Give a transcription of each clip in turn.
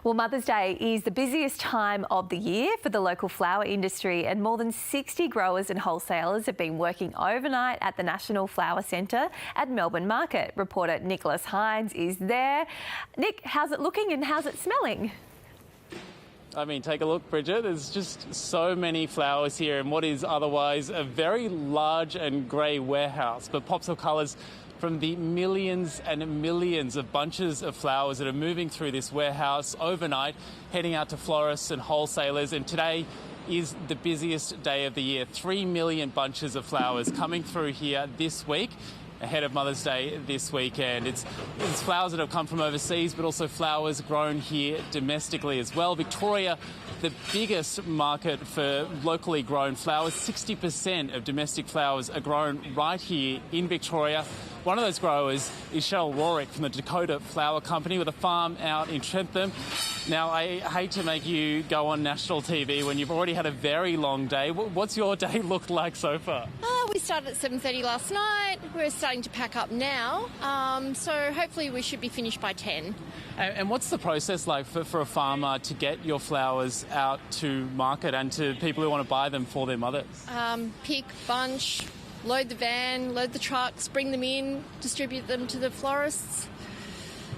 Well, Mother's Day is the busiest time of the year for the local flower industry, and more than 60 growers and wholesalers have been working overnight at the National Flower Centre at Melbourne Market. Reporter Nicholas Hines is there. Nick, how's it looking and how's it smelling? I mean, take a look, Bridget. There's just so many flowers here in what is otherwise a very large and grey warehouse, but pops of colours from the millions and millions of bunches of flowers that are moving through this warehouse overnight, heading out to florists and wholesalers. And today is the busiest day of the year. 3 million bunches of flowers coming through here this week, ahead of Mother's Day this weekend. It's flowers that have come from overseas, but also flowers grown here domestically as well. Victoria, the biggest market for locally grown flowers. 60% of domestic flowers are grown right here in Victoria. One of those growers is Cheryl Roehrich from the Dakota Flower Company with a farm out in Trentham. Now, I hate to make you go on national TV when you've already had a very long day. What's your day looked like so far? We started at 7:30 last night. We're starting to pack up now, so hopefully we should be finished by 10. And what's the process like for a farmer to get your flowers out to market and to people who want to buy them for their mothers? Pick, bunch, load the van, load the trucks, bring them in, distribute them to the florists.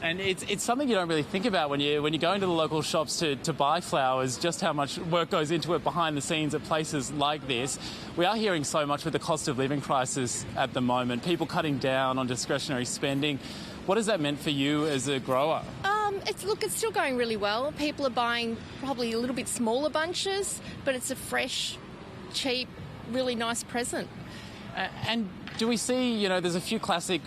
And it's something you don't really think about when you go into the local shops to buy flowers, just how much work goes into it behind the scenes at places like this. We are hearing so much with the cost of living crisis at the moment, people cutting down on discretionary spending. What has that meant for you as a grower? It's still going really well. People are buying probably a little bit smaller bunches, but it's a fresh, cheap, really nice present. And do we see, there's a few classic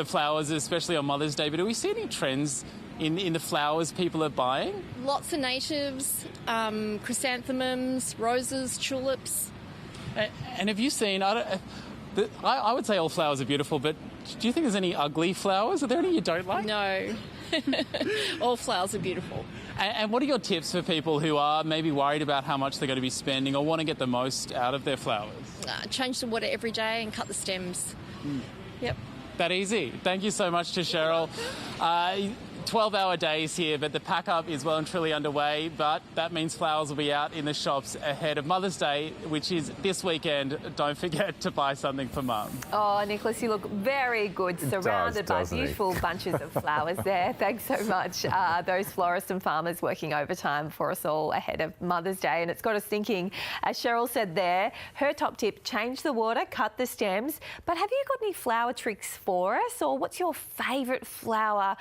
flowers, especially on Mother's Day, but do we see any trends in the flowers people are buying? Lots of natives, chrysanthemums, roses, tulips. And have you seen, I would say all flowers are beautiful, but do you think there's any ugly flowers? Are there any you don't like? No. All flowers are beautiful. And what are your tips for people who are maybe worried about how much they're going to be spending or want to get the most out of their flowers? Change the water every day and cut the stems. Yep. That easy. Thank you so much to Cheryl. 12-hour days here, but the pack-up is well and truly underway, but that means flowers will be out in the shops ahead of Mother's Day, which is this weekend. Don't forget to buy something for Mum. Oh, Nicholas, you look very good, surrounded by beautiful bunches of flowers there. Thanks so much. Those florists and farmers working overtime for us all ahead of Mother's Day, and it's got us thinking, as Cheryl said there, her top tip, change the water, cut the stems. But have you got any flower tricks for us, or what's your favourite flower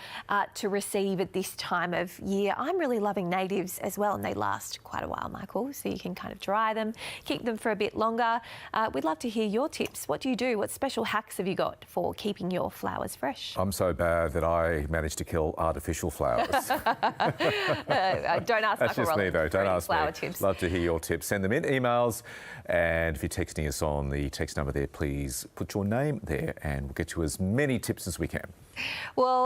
to receive at this time of year? I'm really loving natives as well, and they last quite a while, Michael, so you can kind of dry them, keep them for a bit longer. We'd love to hear your tips. What do you do? What special hacks have you got for keeping your flowers fresh? I'm so bad that I managed to kill artificial flowers. Don't ask That's Michael just me, though. Don't ask flower me. tips. Love to hear your tips. Send them in emails, and if you're texting us on the text number there, please put your name there and we'll get you as many tips as we can. Well,